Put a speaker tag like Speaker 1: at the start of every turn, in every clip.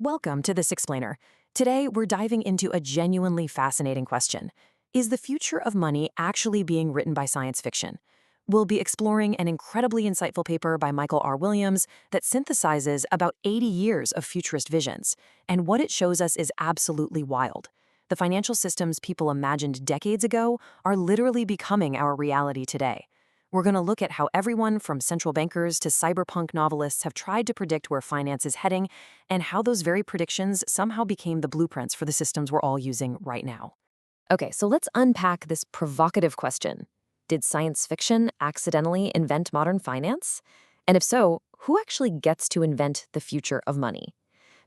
Speaker 1: Welcome to This Explainer. Today, we're diving into a genuinely fascinating question. Is the future of money actually being written by science fiction? We'll be exploring an incredibly insightful paper by Michael R. Williams that synthesizes about 80 years of futurist visions, and what it shows us is absolutely wild. The financial systems people imagined decades ago are literally becoming our reality today. We're going to look at how everyone from central bankers to cyberpunk novelists have tried to predict where finance is heading, and how those very predictions somehow became the blueprints for the systems we're all using right now. Okay, so let's unpack this provocative question. Did science fiction accidentally invent modern finance? And if so, who actually gets to invent the future of money?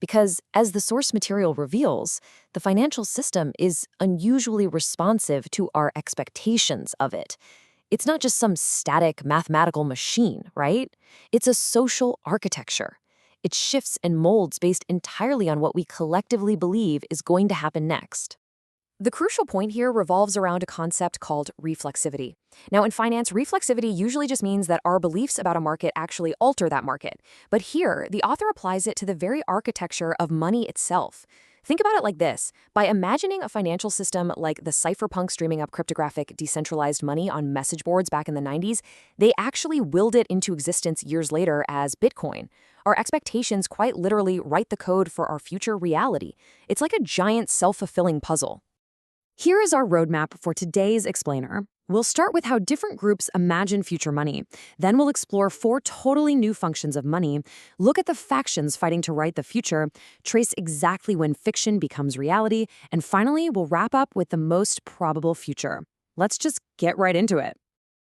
Speaker 1: Because, as the source material reveals, the financial system is unusually responsive to our expectations of it. It's not just some static mathematical machine, right? It's a social architecture. It shifts and molds based entirely on what we collectively believe is going to happen next. The crucial point here revolves around a concept called reflexivity. Now, in finance, reflexivity usually just means that our beliefs about a market actually alter that market. But here, the author applies it to the very architecture of money itself. Think about it like this. By imagining a financial system like the cypherpunks dreaming up cryptographic decentralized money on message boards back in the 90s, they actually willed it into existence years later as Bitcoin. Our expectations quite literally write the code for our future reality. It's like a giant self-fulfilling puzzle. Here is our roadmap for today's explainer. We'll start with how different groups imagine future money. Then we'll explore 4 totally new functions of money, look at the factions fighting to write the future, trace exactly when fiction becomes reality, and finally, we'll wrap up with the most probable future. Let's just get right into it.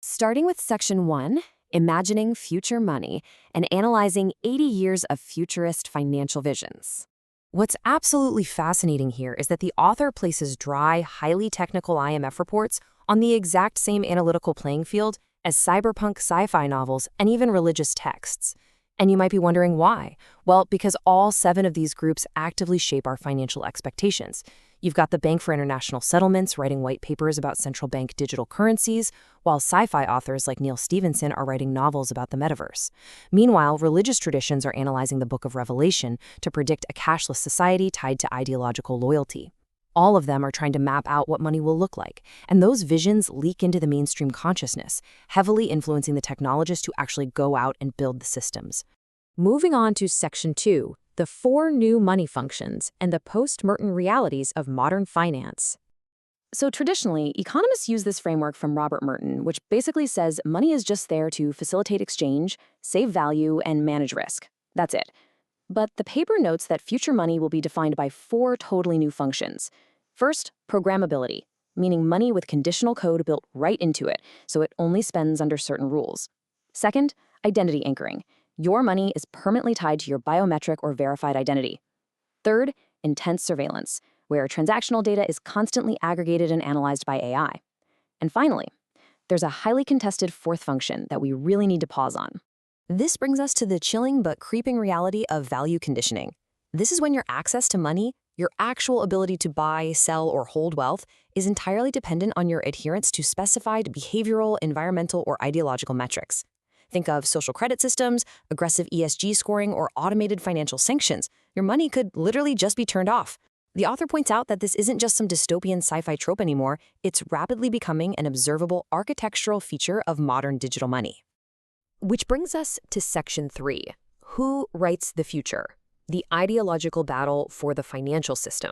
Speaker 1: Starting with Section 1, Imagining Future Money, and analyzing 80 years of futurist financial visions. What's absolutely fascinating here is that the author places dry, highly technical IMF reports on the exact same analytical playing field as cyberpunk sci-fi novels and even religious texts. And you might be wondering why. Well, because all 7 of these groups actively shape our financial expectations. You've got the Bank for International Settlements writing white papers about central bank digital currencies, while sci-fi authors like Neil Stephenson are writing novels about the metaverse. Meanwhile, religious traditions are analyzing the Book of Revelation to predict a cashless society tied to ideological loyalty. All of them are trying to map out what money will look like, and those visions leak into the mainstream consciousness, heavily influencing the technologists who actually go out and build the systems. Moving on to Section 2, the 4 new money functions and the post-Merton realities of modern finance. So traditionally, economists use this framework from Robert Merton, which basically says money is just there to facilitate exchange, save value, and manage risk. That's it. But the paper notes that future money will be defined by 4 totally new functions. First, programmability, meaning money with conditional code built right into it, so it only spends under certain rules. Second, identity anchoring. Your money is permanently tied to your biometric or verified identity. Third, intense surveillance, where transactional data is constantly aggregated and analyzed by AI. And finally, there's a highly contested 4th function that we really need to pause on. This brings us to the chilling but creeping reality of value conditioning. This is when your access to money, your actual ability to buy, sell, or hold wealth, is entirely dependent on your adherence to specified behavioral, environmental, or ideological metrics. Think of social credit systems, aggressive ESG scoring, or automated financial sanctions. Your money could literally just be turned off. The author points out that this isn't just some dystopian sci-fi trope anymore, it's rapidly becoming an observable architectural feature of modern digital money. Which brings us to Section 3, Who Writes the Future? The ideological battle for the financial system.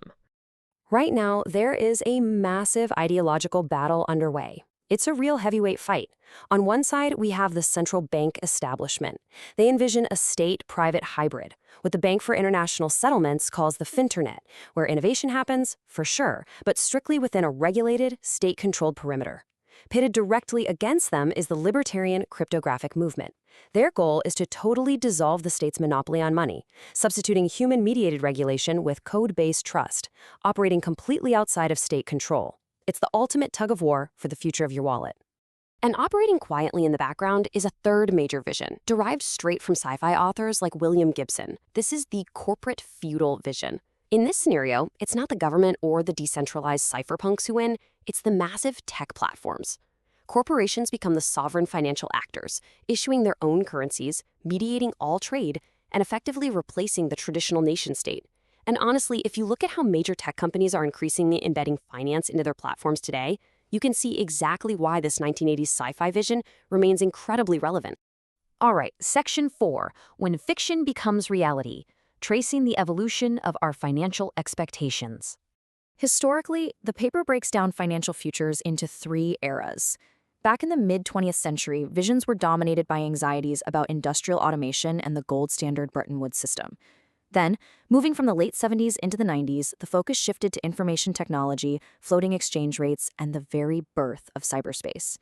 Speaker 1: Right now, there is a massive ideological battle underway. It's a real heavyweight fight. On one side, we have the central bank establishment. They envision a state-private hybrid, what the Bank for International Settlements calls the Finternet, where innovation happens, for sure, but strictly within a regulated, state-controlled perimeter. Pitted directly against them is the libertarian cryptographic movement. Their goal is to totally dissolve the state's monopoly on money, substituting human-mediated regulation with code-based trust, operating completely outside of state control. It's the ultimate tug-of-war for the future of your wallet. And operating quietly in the background is a 3rd major vision, derived straight from sci-fi authors like William Gibson. This is the corporate feudal vision. In this scenario, it's not the government or the decentralized cypherpunks who win, it's the massive tech platforms. Corporations become the sovereign financial actors, issuing their own currencies, mediating all trade, and effectively replacing the traditional nation-state.
Speaker 2: And honestly, if you look at how major tech companies are increasingly embedding finance into their platforms today, you can see exactly why this 1980s sci-fi vision remains incredibly relevant.
Speaker 1: All right, Section 4, When Fiction Becomes Reality, Tracing the Evolution of Our Financial Expectations. Historically, the paper breaks down financial futures into 3 eras. Back in the mid-20th century, visions were dominated by anxieties about industrial automation and the gold standard Bretton Woods system. Then, moving from the late 70s into the 90s, the focus shifted to information technology, floating exchange rates, and the very birth of cyberspace.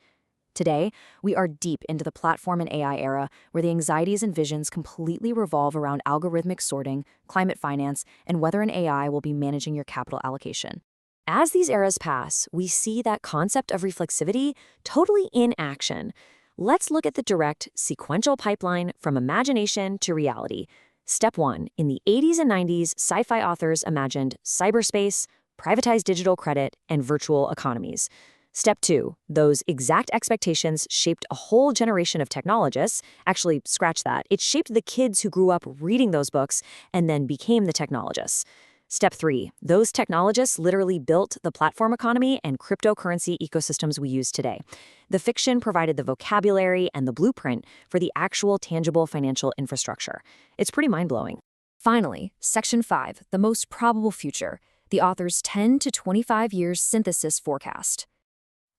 Speaker 1: Today, we are deep into the platform and AI era, where the anxieties and visions completely revolve around algorithmic sorting, climate finance, and whether an AI will be managing your capital allocation. As these eras pass, we see that concept of reflexivity totally in action. Let's look at the direct, sequential pipeline from imagination to reality. Step 1. In the 80s and 90s, sci-fi authors imagined cyberspace, privatized digital credit, and virtual economies. Step 2. Those exact expectations shaped a whole generation of technologists. Actually, scratch that. It shaped the kids who grew up reading those books and then became the technologists. Step 3. Those technologists literally built the platform economy and cryptocurrency ecosystems we use today. The fiction provided the vocabulary and the blueprint for the actual tangible financial infrastructure. It's pretty mind-blowing. Finally, Section 5, The Most Probable Future, the author's 10 to 25 years synthesis forecast.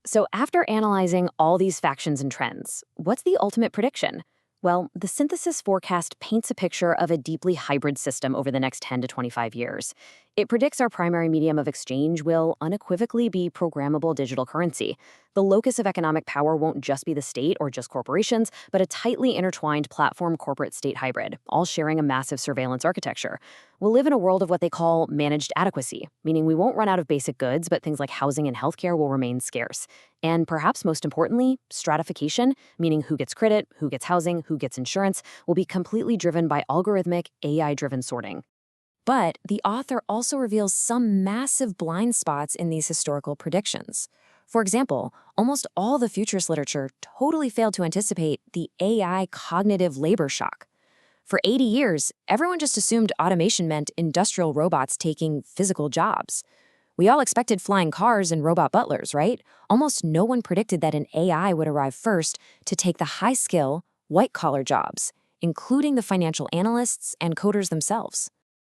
Speaker 1: So after analyzing all these factions and trends, what's the ultimate prediction? Well, the synthesis forecast paints a picture of a deeply hybrid system over the next 10 to 25 years. It predicts our primary medium of exchange will unequivocally be programmable digital currency. The locus of economic power won't just be the state or just corporations, but a tightly intertwined platform corporate state hybrid, all sharing a massive surveillance architecture. We'll live in a world of what they call managed adequacy, meaning we won't run out of basic goods, but things like housing and healthcare will remain scarce. And perhaps most importantly, stratification, meaning who gets credit, who gets housing, who gets insurance, will be completely driven by algorithmic, AI-driven sorting. But the author also reveals some massive blind spots in these historical predictions. For example, almost all the futurist literature totally failed to anticipate the AI cognitive labor shock. For 80 years, everyone just assumed automation meant industrial robots taking physical jobs. We all expected flying cars and robot butlers, right? Almost no one predicted that an AI would arrive first to take the high-skill, white-collar jobs, including the financial analysts and coders themselves.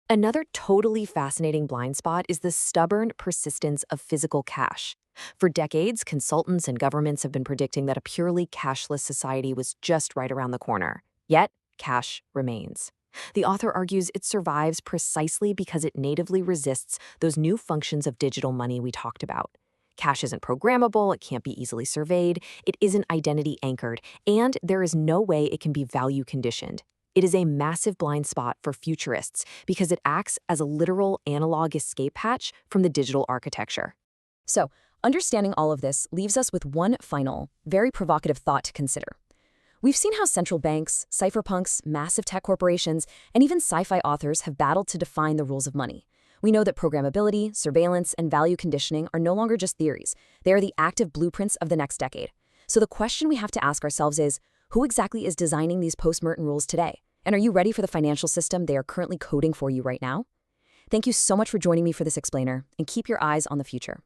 Speaker 1: Another totally fascinating blind spot is the stubborn persistence of physical cash. For decades, consultants and governments have been predicting that a purely cashless society was just right around the corner. Yet, cash remains. The author argues it survives precisely because it natively resists those new functions of digital money we talked about. Cash isn't programmable, it can't be easily surveyed, it isn't identity anchored, and there is no way it can be value conditioned. It is a massive blind spot for futurists because it acts as a literal analog escape hatch from the digital architecture. So, understanding all of this leaves us with one final, very provocative thought to consider. We've seen how central banks, cypherpunks, massive tech corporations, and even sci-fi authors have battled to define the rules of money. We know that programmability, surveillance, and value conditioning are no longer just theories. They are the active blueprints of the next decade. So the question we have to ask ourselves is, who exactly is designing these post-Merton rules today? And are you ready for the financial system they are currently coding for you right now? Thank you so much for joining me for this explainer, and keep your eyes on the future.